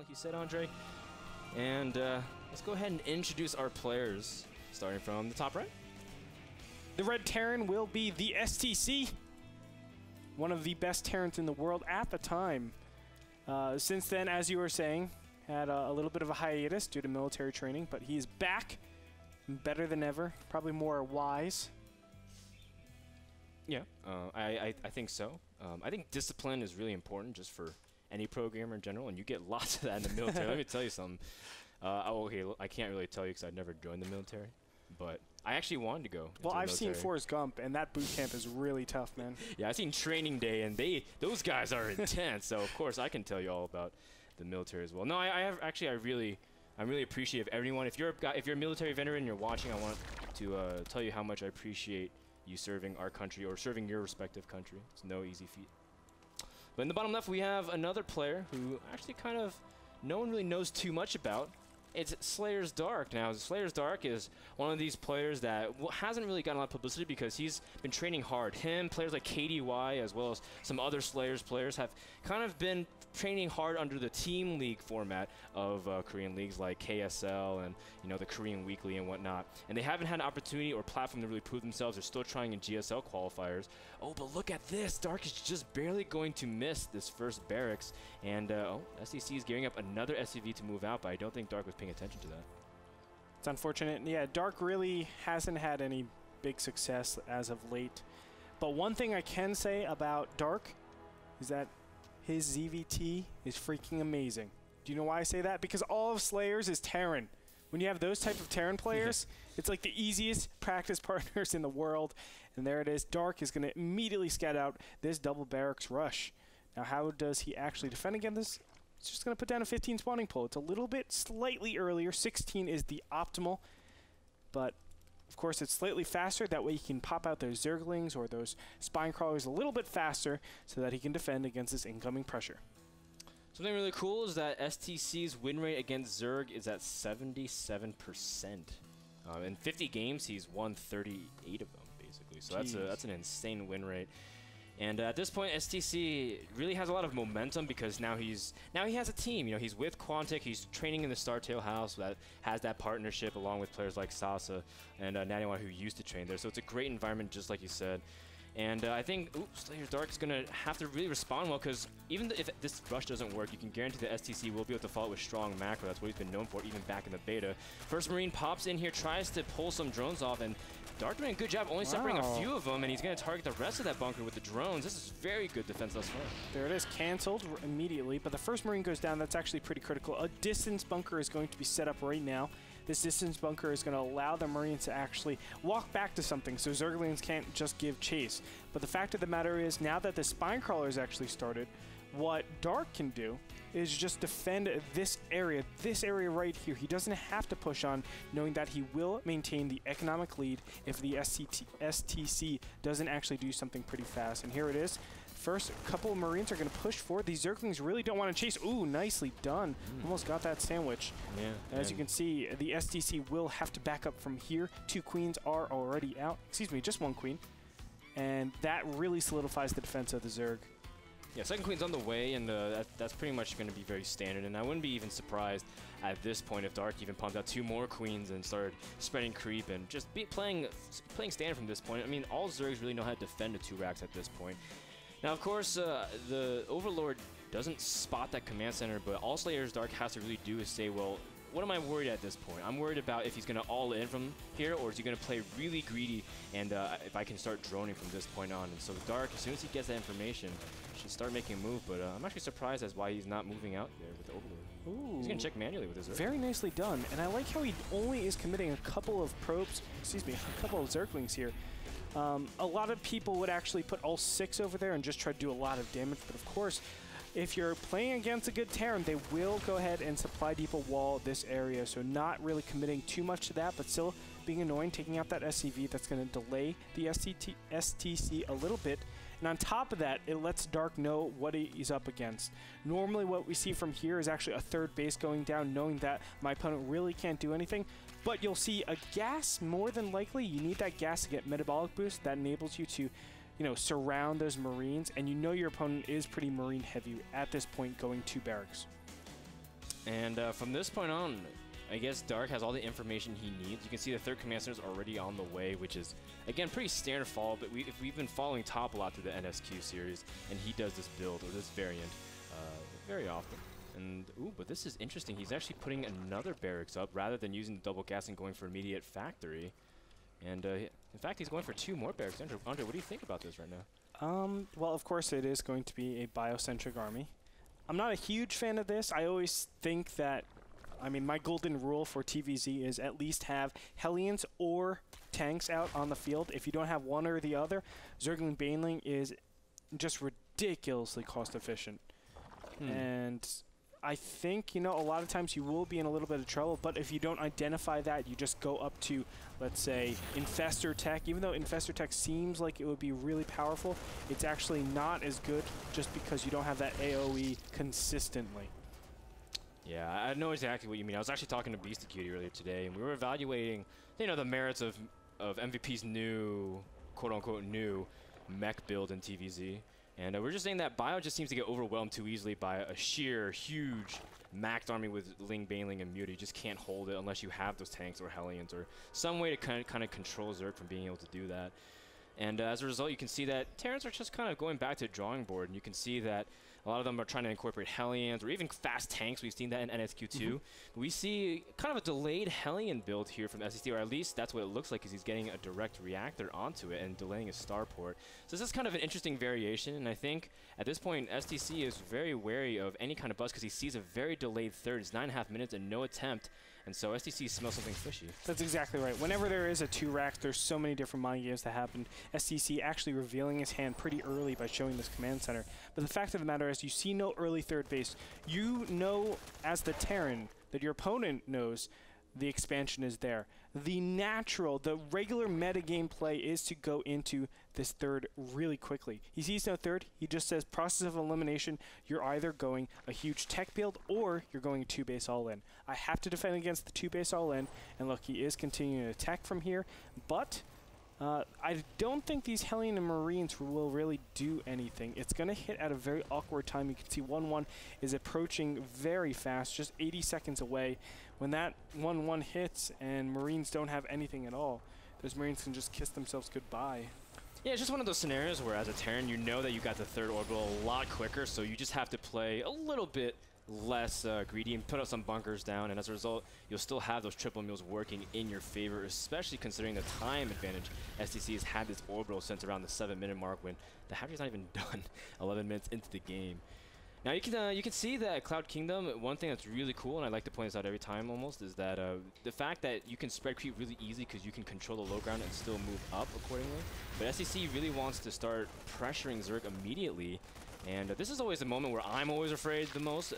like you said, Andre. And let's go ahead and introduce our players, starting from the top right. The red Terran will be the StC, one of the best Terrans in the world at the time. Since then, as you were saying, had a little bit of a hiatus due to military training, but he's back, better than ever, probably more wise. Yeah, I think so. I think discipline is really important just for any programmer in general, and you get lots of that in the military. Let me tell you something. Okay, I can't really tell you because I've never joined the military, but I actually wanted to go. Well, I've seen Forrest Gump, and that boot camp is really tough, man. Yeah, I've seen Training Day, and those guys are intense. So of course I can tell you all about the military as well. No, I'm really appreciative of everyone. If you're a military veteran and you're watching, I want to tell you how much I appreciate you serving our country or serving your respective country. It's no easy feat. But in the bottom left, we have another player who actually kind of no one really knows too much about. It's Slayer's Dark. Now, Slayer's Dark is one of these players that hasn't really gotten a lot of publicity because he's been training hard. Him, players like KDY, as well as some other Slayer's players have kind of been training hard under the team league format of Korean leagues like KSL and the Korean Weekly and whatnot. And they haven't had an opportunity or platform to really prove themselves. They're still trying in GSL qualifiers. Oh, but look at this. Dark is just barely going to miss this first barracks. And StC is gearing up another SCV to move out, but I don't think Dark was paying attention to that. It's unfortunate. Yeah, Dark really hasn't had any big success as of late. But one thing I can say about Dark is that his ZVT is freaking amazing. Do you know why I say that? Because all of Slayers is Terran. When you have those type of Terran players, it's like the easiest practice partners in the world. And there it is. Dark is going to immediately scout out this double barracks rush. Now, how does he actually defend against this? It's just going to put down a 15 spawning pool. It's a little bit slightly earlier. 16 is the optimal. But, of course, it's slightly faster. That way he can pop out those Zerglings or those Spine Crawlers a little bit faster so that he can defend against this incoming pressure. Something really cool is that StC's win rate against Zerg is at 77%. In 50 games, he's won 38 of them, basically. So that's an insane win rate. And at this point, StC really has a lot of momentum because now he has a team. He's with Quantic. He's training in the Startail house that has that partnership along with players like Sasa and Naniwa who used to train there. So it's a great environment, just like you said. And I think Slayer's Dark is going to have to really respond well because even if this rush doesn't work, you can guarantee that StC will be able to follow it with strong macro. That's what he's been known for even back in the beta. First Marine pops in here, tries to pull some drones off, and Dark doing a good job only separating a few of them, and he's going to target the rest of that bunker with the drones. This is very good defense thus far. There it is, canceled immediately, but the first Marine goes down. That's actually pretty critical. A distance bunker is going to be set up right now. This distance bunker is going to allow the Marines to actually walk back to something, so Zerglings can't just give chase. But the fact of the matter is, now that the Spine Crawler has actually started, what Dark can do is just defend this area right here. He doesn't have to push on, knowing that he will maintain the economic lead if the StC doesn't actually do something pretty fast. And here it is. First couple of Marines are going to push forward. These Zerglings really don't want to chase. Ooh, nicely done. Almost got that sandwich. Yeah. As you can see, the StC will have to back up from here. 2 queens are already out. Excuse me, just 1 queen. And that really solidifies the defense of the Zerg. Yeah, second queen's on the way, and that's pretty much going to be very standard. And I wouldn't be even surprised at this point if Dark even pumped out 2 more queens and started spreading creep and just playing standard from this point. I mean, all Zergs really know how to defend the 2 racks at this point. Now, of course, the Overlord doesn't spot that command center, but all Slayer's Dark has to really do is say, well, what am I worried at this point? I'm worried about if he's going to all in from here, or is he going to play really greedy, and if I can start droning from this point on. And so Dark, as soon as he gets that information, should start making a move, but I'm actually surprised as why he's not moving out there with the Overlord. Ooh. He's going to check manually with his Zerg. Very nicely done, and I like how he only is committing a couple of probes, excuse me, a couple of Zerglings here. A lot of people would actually put all 6 over there and just try to do a lot of damage, but of course, if you're playing against a good Terran, they will go ahead and supply depot wall this area, so not really committing too much to that, but still being annoying, taking out that SCV. That's going to delay the StC a little bit. And on top of that, it lets Dark know what he's up against. Normally what we see from here is actually a 3rd base going down, knowing that my opponent really can't do anything. But you'll see a gas, more than likely. You need that gas to get metabolic boost. That enables you to, surround those Marines. And you know your opponent is pretty Marine heavy at this point going to barracks. And from this point on, I guess Dark has all the information he needs. You can see the third command center is already on the way, which is, again, pretty standard fall, but we've been following Top a lot through the NSQ series, and he does this build, or this variant, very often. And, ooh, but this is interesting. He's actually putting another barracks up rather than using the double gas and going for immediate factory. And, in fact, he's going for 2 more barracks. Andre, what do you think about this right now? Well, of course, it is going to be a biocentric army. I'm not a huge fan of this. I always think that, I mean, my golden rule for TVZ is at least have Hellions or tanks out on the field. If you don't have one or the other, Zergling Baneling is just ridiculously cost efficient. And I think, you know, a lot of times you will be in a little bit of trouble, but if you don't identify that, you just go up to, let's say, Infestor Tech. Even though Infestor Tech seems like it would be really powerful, it's actually not as good just because you don't have that AoE consistently. Yeah, I know exactly what you mean. I was actually talking to Beast Acuity earlier today, and we were evaluating, you know, the merits of MVP's new, quote-unquote, new mech build in TVZ. And we're just saying that Bio just seems to get overwhelmed too easily by a sheer, huge maxed army with Ling, Baneling, and Muta. You just can't hold it unless you have those tanks or Hellions or some way to kind of control Zerg from being able to do that. And as a result, you can see that Terrans are just kind of going back to the drawing board, and you can see that a lot of them are trying to incorporate Hellions or even fast tanks. We've seen that in NSQ2. We see kind of a delayed Hellion build here from StC, or at least that's what it looks like, because he's getting a direct reactor onto it and delaying his starport. So this is kind of an interesting variation, and I think at this point StC is very wary of any kind of bust because he sees a very delayed third. It's 9.5 minutes and no attempt. And so StC smells something fishy. That's exactly right. Whenever there is a 2-rack, there's so many different mind games that happen. StC actually revealing his hand pretty early by showing this command center. But the fact of the matter is you see no early third base. You know as the Terran that your opponent knows the expansion is there. The natural, the regular metagame play is to go into this third really quickly. He sees no third. He just says process of elimination. You're either going a huge tech build or you're going a 2-base all-in. I have to defend against the 2-base all-in, and look, he is continuing to attack from here, but I don't think these Hellion and Marines will really do anything. It's going to hit at a very awkward time. You can see 1-1 is approaching very fast, just 80 seconds away. When that 1-1 hits and Marines don't have anything at all, those Marines can just kiss themselves goodbye. Yeah, it's just one of those scenarios where as a Terran, you know that you got the third orbital a lot quicker, so you just have to play a little bit less greedy and put up some bunkers down, and as a result, you'll still have those triple meals working in your favor, especially considering the time advantage StC has had this orbital since around the 7-minute mark when the hatchery's not even done 11 minutes into the game. Now you can see that Cloud Kingdom, one thing that's really cool, and I like to point this out every time almost, is that the fact that you can spread creep really easy because you can control the low ground and still move up accordingly. But StC really wants to start pressuring Zerg immediately. And this is always the moment where I'm always afraid the most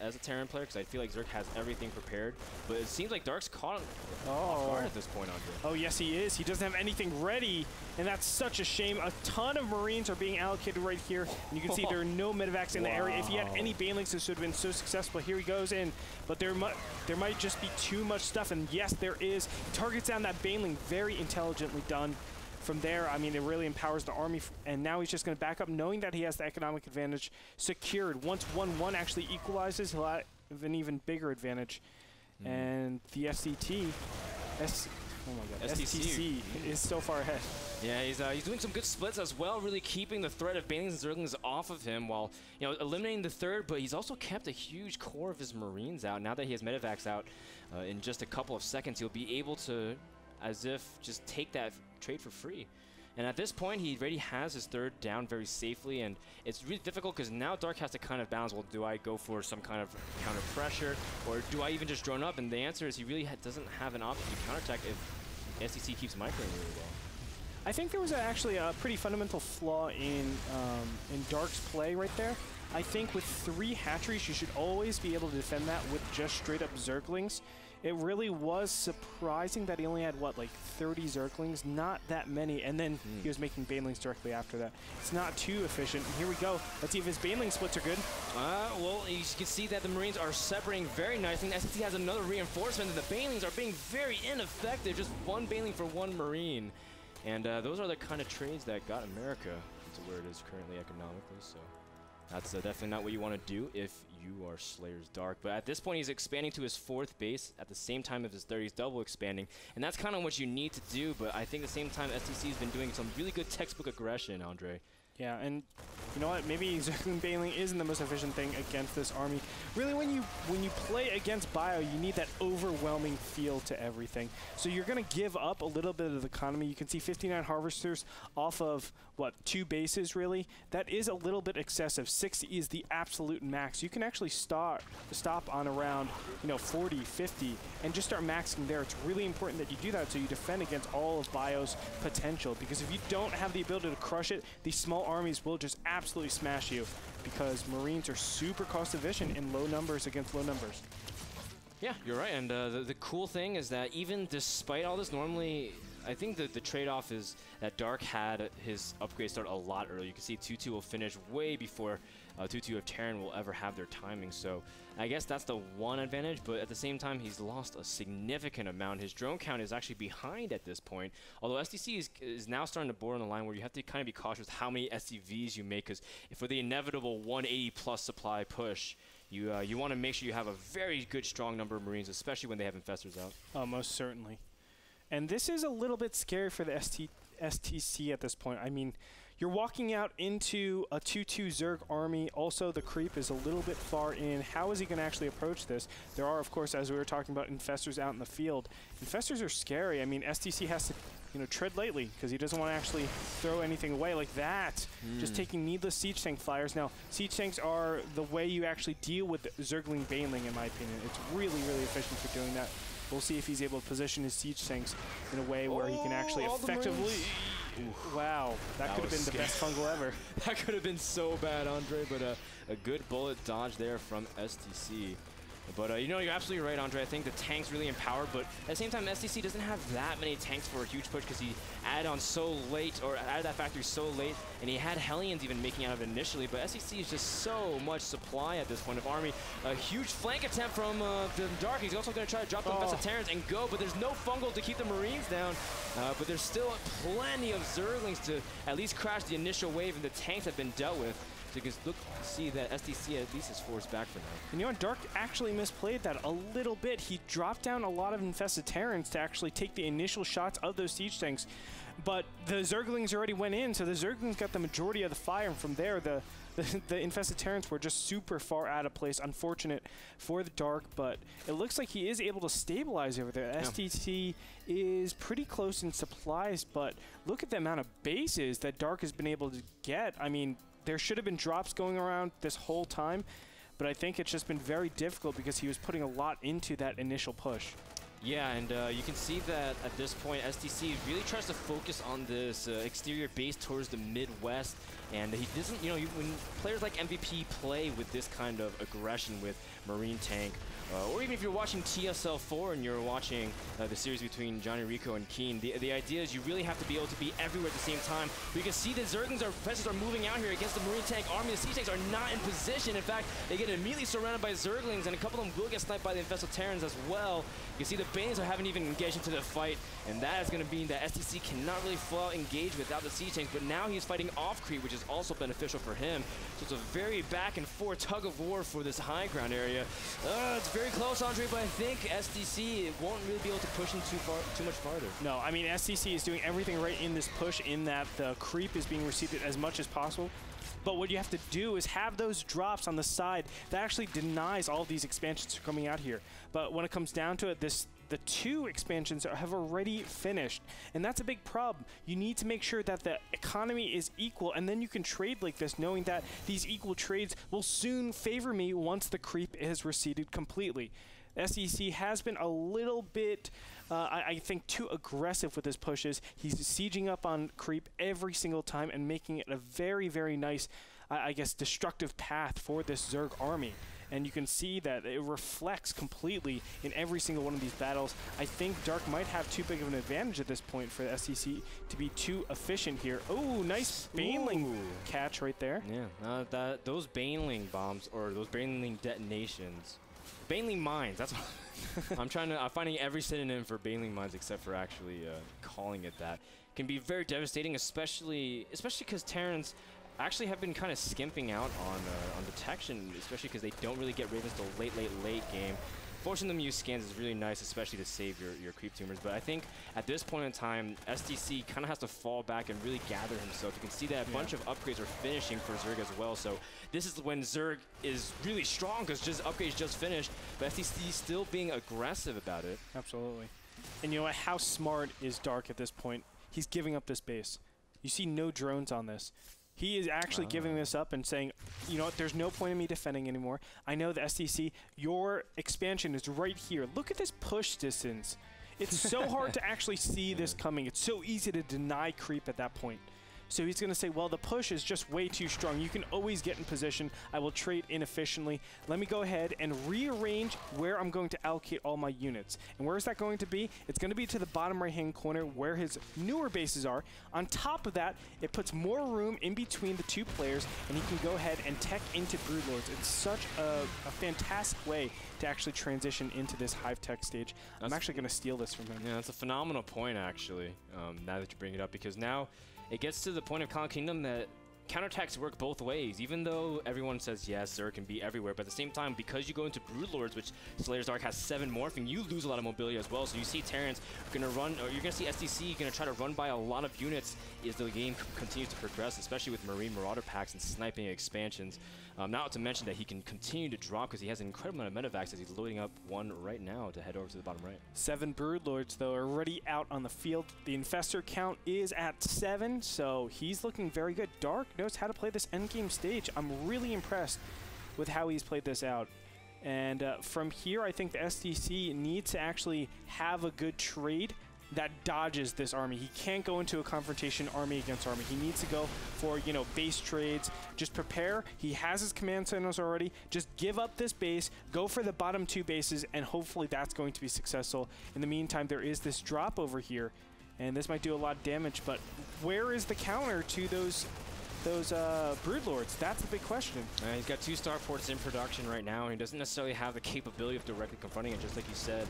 as a Terran player, because I feel like Zerg has everything prepared. But it seems like Dark's caught off guard at this point, Andre. Oh, yes, he is. He doesn't have anything ready, and that's such a shame. A ton of Marines are being allocated right here. And you can see there are no medevacs in the area. If he had any Banelings, this would have been so successful. Here he goes in, but there might just be too much stuff. And yes, there is. He targets down that Baneling. Very intelligently done. From there, I mean, it really empowers the army, and now he's just going to back up, knowing that he has the economic advantage secured. Once 1-1 actually equalizes, he'll have an even bigger advantage. And the STC is so far ahead. Yeah, he's doing some good splits as well, really keeping the threat of Banelings and Zerglings off of him while, you know, eliminating the third, but he's also kept a huge core of his Marines out. Now that he has medevacs out in just a couple of seconds, he'll be able to, as if, just take that trade for free. And at this point, he already has his third down very safely, and it's really difficult because now Dark has to kind of balance, well, do I go for some kind of counter pressure, or do I even just drone up? And the answer is he really doesn't have an option to counterattack if StC keeps microing really well. I think there was actually a pretty fundamental flaw in Dark's play right there. I think with 3 hatcheries, you should always be able to defend that with just straight up Zerglings. It really was surprising that he only had, what, like 30 Zerglings? Not that many. And then he was making Banelings directly after that. It's not too efficient. And here we go. Let's see if his Baneling splits are good. Well, you can see that the Marines are separating very nicely. StC has another reinforcement, and the Banelings are being very ineffective. Just 1 Baneling for 1 Marine. And those are the kind of trades that got America to where it is currently economically. So That's definitely not what you want to do if you are Slayer's Dark. But at this point, he's expanding to his 4th base at the same time as his 3rd. He's double expanding, and that's kind of what you need to do. But I think at the same time, StC has been doing some really good textbook aggression, Andre. Yeah, and you know what? Maybe Zergling Baneling isn't the most efficient thing against this army. Really, when you play against Bio, you need that overwhelming feel to everything. So you're going to give up a little bit of the economy. You can see 59 Harvesters off of, what, 2 bases, really? That is a little bit excessive. 60 is the absolute max. You can actually stop on around, 40, 50, and just start maxing there. It's really important that you do that so you defend against all of Bio's potential, because if you don't have the ability to crush it, these small armies will just absolutely smash you, because Marines are super cost efficient in low numbers against low numbers. Yeah, you're right. And the cool thing is that even despite all this, normally I think the trade-off is that Dark had his upgrade start a lot earlier. You can see 2-2 will finish way before 2-2 of Terran will ever have their timing. So I guess that's the one advantage, but at the same time, he's lost a significant amount. His drone count is actually behind at this point, although StC is now starting to border on the line where you have to kind of be cautious how many SCVs you make, because for the inevitable 180-plus supply push, you want to make sure you have a very good, strong number of Marines, especially when they have Infestors out. Oh, most certainly. And this is a little bit scary for the StC at this point. I mean, you're walking out into a 2-2 Zerg army. Also, the creep is a little bit far in. How is he going to actually approach this? There are, of course, as we were talking about, Infestors out in the field. Infestors are scary. I mean, StC has to, tread lightly, because he doesn't want to actually throw anything away like that. Just taking needless siege tank flyers. Now, siege tanks are the way you actually deal with Zergling Baneling, in my opinion. It's really, really efficient for doing that. We'll see if he's able to position his siege tanks in a way where he can actually effectively... Wow, that could have been the best fungal ever. That could have been so bad, Andre, but a good bullet dodge there from StC. But, you're absolutely right, Andre. I think the tank's really empowered, but at the same time, StC doesn't have that many tanks for a huge push because he added on so late, or added that factory so late, and he had Hellions even making out of it initially, but StC is just so much supply at this point of army. A huge flank attempt from the Dark. He's also going to try to drop the Infested Terrans and go, but there's no fungal to keep the Marines down. But there's still plenty of Zerglings to at least crash the initial wave, and the tanks have been dealt with. So you can look to see that StC at least is forced back for now. And you know what? Dark actually misplayed that a little bit. He dropped down a lot of Infested Terrans to actually take the initial shots of those siege tanks. But the Zerglings already went in, so the Zerglings got the majority of the fire. And from there, the Infested Terrans were just super far out of place. Unfortunate for the Dark, but it looks like he is able to stabilize over there. Yeah. StC is pretty close in supplies, but look at the amount of bases that Dark has been able to get. I mean, there should have been drops going around this whole time, but I think it's just been very difficult because he was putting a lot into that initial push. Yeah, and you can see that at this point, StC really tries to focus on this exterior base towards the Midwest, and he doesn't, when players like MVP play with this kind of aggression with Marine Tank, or even if you're watching TSL4 and you're watching the series between Johnny Rico and Keen, the idea is you really have to be able to be everywhere at the same time. But you can see the Zerglings are moving out here against the Marine Tank army. The siege tanks are not in position. In fact, they get immediately surrounded by Zerglings, and a couple of them will get sniped by the Infested Terrans as well. You can see the Banes haven't even engaged into the fight, and that is going to mean that StC cannot really full out engage without the siege tanks, but now he's fighting off creep, which is also beneficial for him. So it's a very back and forth tug of war for this high ground area. It's very close, Andre, but I think StC won't really be able to push him too much farther. No, I mean, StC is doing everything right in this push in that the creep is being received as much as possible. But what you have to do is have those drops on the side that actually denies all of these expansions from coming out here. But when it comes down to it, the 2 expansions have already finished, and that's a big problem. You need to make sure that the economy is equal, and then you can trade like this, knowing that these equal trades will soon favor me once the creep has receded completely. StC has been a little bit, I think, too aggressive with his pushes. He's sieging up on creep every single time and making it a very, very nice, I guess, destructive path for this Zerg army. And you can see that it reflects completely in every single one of these battles. I think Dark might have too big of an advantage at this point for the StC to be too efficient here. Oh, nice Baneling catch right there. Yeah, those Baneling bombs, or those Baneling detonations, Baneling mines, that's what I'm finding every synonym for Baneling mines except for actually calling it that. Can be very devastating, especially because Terrans actually have been kind of skimping out on detection, especially because they don't really get Ravens till late game. Forcing them to use scans is really nice, especially to save your creep tumors. But I think at this point in time, StC kind of has to fall back and really gather himself. You can see that a bunch of upgrades are finishing for Zerg as well. So this is when Zerg is really strong because just upgrades just finished. But StC is still being aggressive about it. Absolutely. And you know what? How smart is Dark at this point? He's giving up this base. You see no drones on this. He is actually giving this up and saying, you know what, there's no point in me defending anymore. I know the StC, your expansion is right here. Look at this push distance. It's so hard to actually see this coming. It's so easy to deny creep at that point. So he's going to say, well, the push is just way too strong. You can always get in position. I will trade inefficiently. Let me go ahead and rearrange where I'm going to allocate all my units. And where is that going to be? It's going to be to the bottom right-hand corner where his newer bases are. On top of that, it puts more room in between the two players, and he can go ahead and tech into Broodlords. It's such a fantastic way to actually transition into this Hive tech stage. I'm actually going to steal this from him. Yeah, that's a phenomenal point, actually, now that you bring it up, because now it gets to the point of Cloud Kingdom that counterattacks work both ways, even though everyone says, yes, Zerg can be everywhere, but at the same time, because you go into Broodlords, which Slayer's Dark has 7 morphing, you lose a lot of mobility as well. So you see Terrans going to run, or you're going to see StC going to try to run by a lot of units as the game continues to progress, especially with Marine Marauder packs and sniping expansions. Not to mention that he can continue to drop because he has an incredible amount of medevacs as he's loading up one right now to head over to the bottom right. 7 Broodlords, though, are already out on the field. The Infestor count is at 7, so he's looking very good. Dark knows how to play this endgame stage. I'm really impressed with how he's played this out. And from here, I think the StC needs to actually have a good trade that dodges this army. He can't go into a confrontation army against army. He needs to go for, you know, base trades. Just prepare. He has his command centers already. Just give up this base, go for the bottom 2 bases, and hopefully that's going to be successful. In the meantime, there is this drop over here, and this might do a lot of damage, but where is the counter to those Broodlords? That's the big question. He's got 2 starports in production right now, and he doesn't necessarily have the capability of directly confronting it, just like you said.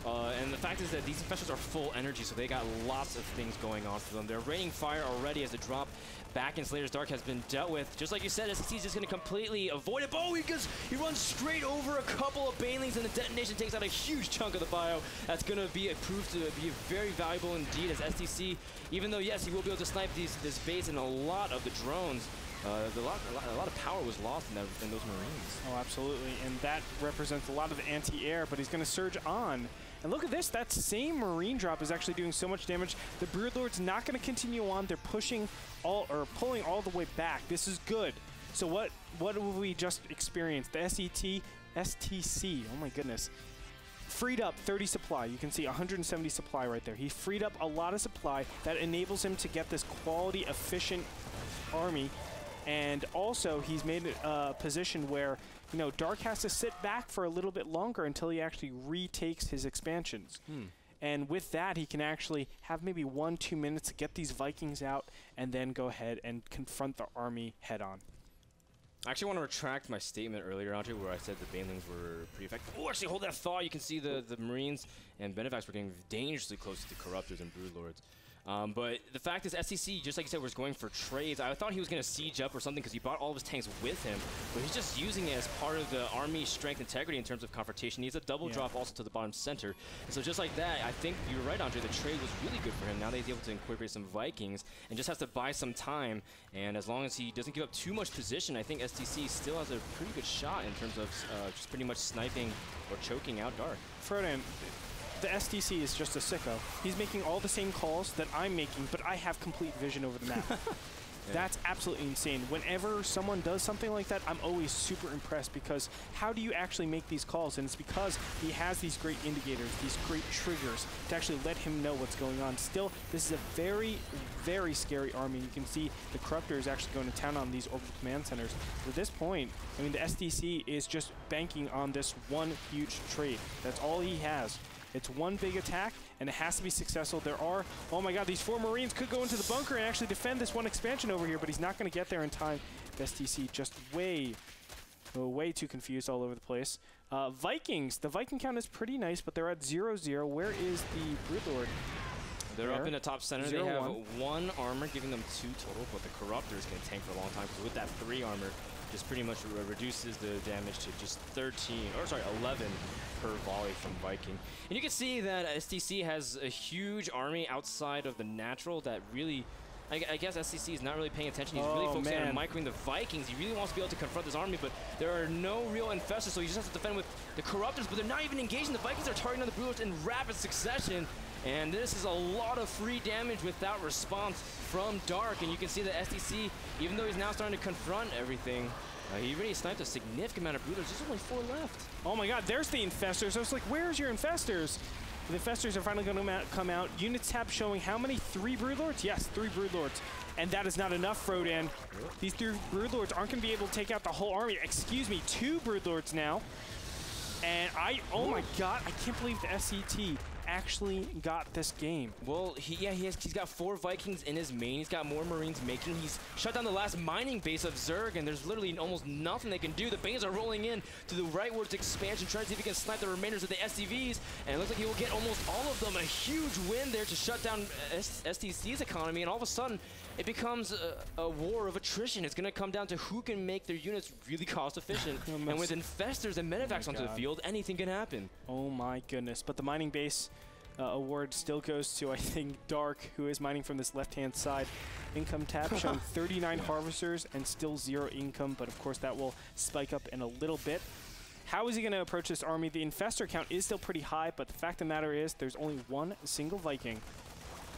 And the fact is that these Infestors are full energy, so they got lots of things going on for them. They're raining fire already as the drop back in Slayer's Dark has been dealt with. Just like you said, StC is just going to completely avoid it. Oh, he runs straight over a couple of Banelings, and the detonation takes out a huge chunk of the bio. That's going to be proved to be very valuable indeed as StC, even though, yes, he will be able to snipe this base and a lot of the drones. A lot of power was lost in those Marines. Oh, absolutely, and that represents a lot of the anti-air, but he's going to surge on. And look at this, that same Marine drop is actually doing so much damage. The Broodlord's not going to continue on. They're pushing pulling all the way back. This is good. So what have we just experienced? The StC, oh my goodness. Freed up 30 supply. You can see 170 supply right there. He freed up a lot of supply that enables him to get this quality, efficient army. And also, he's made a position where, you know, Dark has to sit back for a little bit longer until he actually retakes his expansions. And with that, he can actually have maybe 1-2 minutes to get these Vikings out and then go ahead and confront the army head on. I actually want to retract my statement earlier, Andre, where I said the Banelings were pretty effective. Oh, actually, hold that thought. You can see the Marines and Benevacs were getting dangerously close to the Corruptors and Broodlords. But the fact is, StC, just like you said, was going for trades. I thought he was going to siege up or something because he brought all of his tanks with him, but he's just using it as part of the army strength integrity in terms of confrontation. He needs a double drop also to the bottom center. And so just like that, I think you're right, Andre, the trade was really good for him. Now that he's able to incorporate some Vikings and just has to buy some time. And as long as he doesn't give up too much position, I think StC still has a pretty good shot in terms of just pretty much sniping or choking out Dark. Frodan, the StC is just a sicko. He's making all the same calls that I'm making, but I have complete vision over the map. That's absolutely insane. Whenever someone does something like that, I'm always super impressed because how do you actually make these calls? And it's because he has these great indicators, these great triggers to actually let him know what's going on. Still, this is a very, very scary army. You can see the Corruptor is actually going to town on these orbital command centers. At this point, I mean, the StC is just banking on this one huge trade. That's all he has. It's one big attack, and it has to be successful. There are, oh my god, these 4 Marines could go into the bunker and actually defend this one expansion over here, but he's not going to get there in time. The StC just way too confused all over the place. Vikings, the Viking count is pretty nice, but they're at 0-0. Where is the Broodlord? They're up in the top center. They have 0-1. 1 armor, giving them 2 total, but the Corruptors can tank for a long time because with that 3 armor, just pretty much reduces the damage to just 11 per volley from Viking. And you can see that StC has a huge army outside of the natural that really, I guess StC is not really paying attention. He's really focusing on microing the Vikings. He really wants to be able to confront this army, but there are no real infestors, so he just has to defend with the Corruptors, but they're not even engaging. The Vikings are targeting on the Brewers in rapid succession, and this is a lot of free damage without response from Dark. And you can see that StC, even though he's now starting to confront everything, he already sniped a significant amount of Broodlords. There's only 4 left. Oh my god, there's the Infestors. I was like, where's your Infestors? The Infestors are finally going to come out. Units tab showing how many? 3 Broodlords? Yes, 3 Broodlords. And that is not enough, Frodan. These 3 Broodlords aren't going to be able to take out the whole army. Excuse me, 2 Broodlords now. And oh my god, I can't believe the SCT actually got this game. Well, he's got 4 Vikings in his main. He's got more Marines making. He's shut down the last mining base of Zerg, and there's literally almost nothing they can do. The Banes are rolling in to the rightwards expansion, trying to see if he can snipe the remainders of the SCVs, and it looks like he will get almost all of them. A huge win there to shut down STC's economy, and all of a sudden, it becomes a war of attrition. It's going to come down to who can make their units really cost efficient. And with Infestors and Medivacs onto the field, anything can happen. Oh my goodness. But the mining base award still goes to, I think, Dark, who is mining from this left-hand side. Income tab showing 39 harvesters and still 0 income, but of course that will spike up in a little bit. How is he going to approach this army? The Infestor count is still pretty high, but the fact of the matter is there's only 1 single Viking.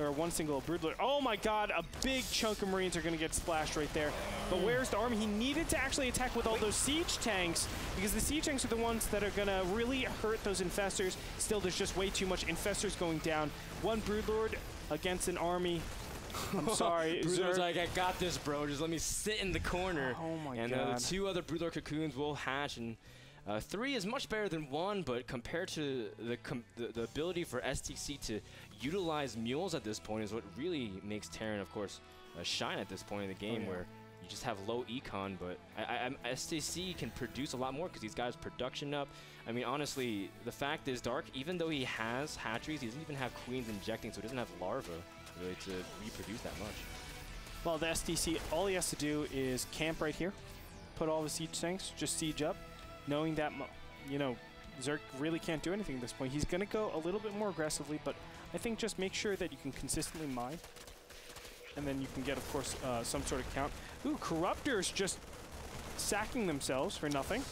Or 1 single Broodlord. Oh my god, a big chunk of Marines are going to get splashed right there. But where's the army? He needed to actually attack with all those siege tanks, because the siege tanks are the ones that are going to really hurt those Infestors. Still, there's just way too much Infestors going down. 1 Broodlord against an army. I'm sorry. Broodlord's like, I got this, bro. Just let me sit in the corner. Oh my god. And the 2 other Broodlord cocoons will hatch, and 3 is much better than 1, but compared to the ability for StC to utilize mules at this point is what really makes Terran, of course, shine at this point in the game, where you just have low econ, but StC can produce a lot more because he's got his production up. I mean, honestly, the fact is Dark, even though he has hatcheries, he doesn't even have queens injecting, so he doesn't have larvae really to reproduce that much. Well, the StC, all he has to do is camp right here, put all the siege tanks, just siege up, knowing that, you know, Zerg really can't do anything at this point. He's going to go a little bit more aggressively, but I think just make sure that you can consistently mine, and then you can get, of course, some sort of count. Ooh, Corruptors just sacking themselves for nothing.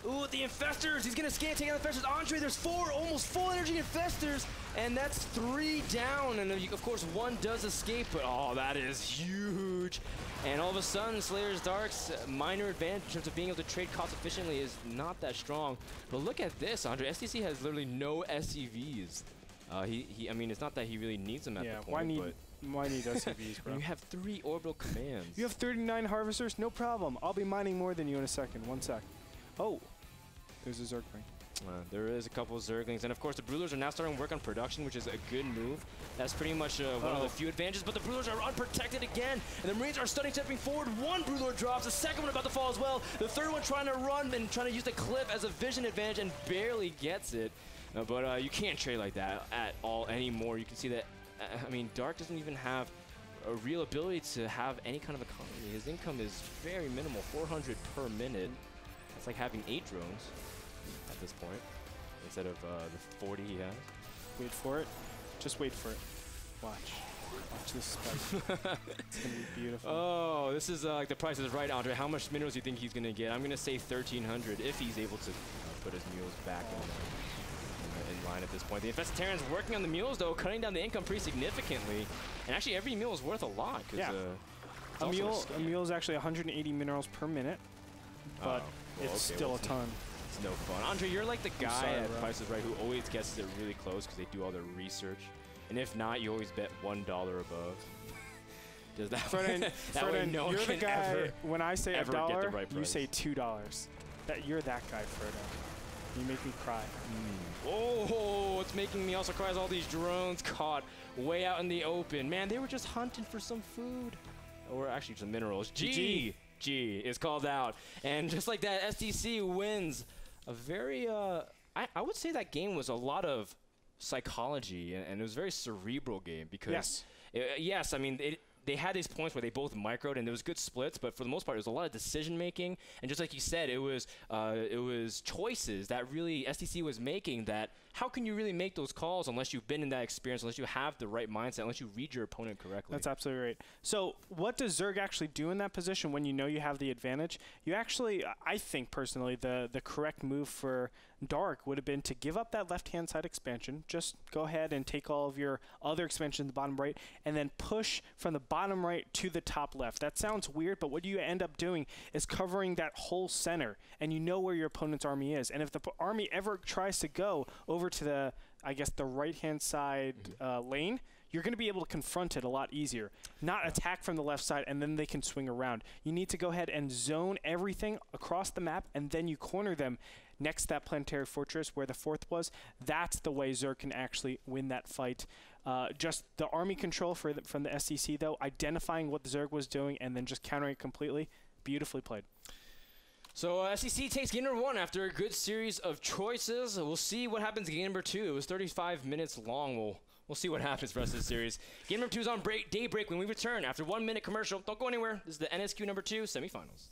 Ooh, the Infestors! He's going to scan, take out the Infestors. Andre, there's 4 almost full energy Infestors, and that's 3 down. And of course, 1 does escape, but oh, that is huge. And all of a sudden, Slayer's Dark's minor advantage in terms of being able to trade cost efficiently is not that strong. But look at this, Andre. StC has literally no SCVs. I mean, it's not that he really needs them at the point. Why need SCVs, bro? You have 3 orbital commands. You have 39 harvesters? No problem. I'll be mining more than you in a second. 1 sec. Oh, there's a Zergling. There is a couple of Zerglings, and of course the Broodlords are now starting to work on production, which is a good move. That's pretty much one of the few advantages, but the Broodlords are unprotected again, and the Marines are starting stepping forward. 1 Broodlord drops, the second one about to fall as well. The third one trying to run and trying to use the cliff as a vision advantage and barely gets it. But you can't trade like that at all anymore. You can see that, I mean, Dark doesn't even have a real ability to have any kind of economy. His income is very minimal, 400 per minute. That's like having 8 drones at this point, instead of the 40 he has. Wait for it. Just wait for it. Watch. Watch this spike. It's going to be beautiful. Oh, this is like the Price is Right, Andre. How much minerals do you think he's going to get? I'm going to say 1,300 if he's able to put his mules back in line at this point. The Infested Terran's working on the mules, though, cutting down the income pretty significantly. And actually, every mule is worth a lot. Yeah. A mule is actually 180 minerals per minute, but it's still a ton. It's no fun. Andre, you're like the guy at Price is Right who always gets it really close because they do all their research. And if not, you always bet $1 above. Does that Frodan, no you're the guy, when I say $1, right you say $2. You're that guy, Frodan. You make me cry. Oh, it's making me also cry as all these drones caught way out in the open. Man, they were just hunting for some food. Or actually some minerals. G is called out. And just like that, StC wins a very, I would say that game was a lot of psychology, and it was a very cerebral game because yes, I mean they had these points where they both microed and there was good splits, but for the most part, it was a lot of decision making. And just like you said, it was choices that really StC was making. That how can you really make those calls unless you've been in that experience, unless you have the right mindset, unless you read your opponent correctly? That's absolutely right. So what does Zerg actually do in that position when you know you have the advantage? You actually, I think personally, the correct move for Dark would have been to give up that left-hand side expansion. Just go ahead and take all of your other expansion in the bottom right, and then push from the bottom right to the top left. That sounds weird, but what you end up doing is covering that whole center, and you know where your opponent's army is. And if the army ever tries to go over to the, I guess, the right-hand side lane, you're going to be able to confront it a lot easier. Not attack from the left side, and then they can swing around. You need to go ahead and zone everything across the map, and then you corner them next to that planetary fortress where the fourth was. That's the way Zerg can actually win that fight. Just the army control from the StC, though, identifying what the Zerg was doing and then just countering it completely. Beautifully played. So StC takes game number 1 after a good series of choices. We'll see what happens in game number 2. It was 35 minutes long. We'll see what happens for the rest of the series. Game number 2 is on daybreak when we return after 1 minute commercial. Don't go anywhere. This is the NSQ number 2 semifinals.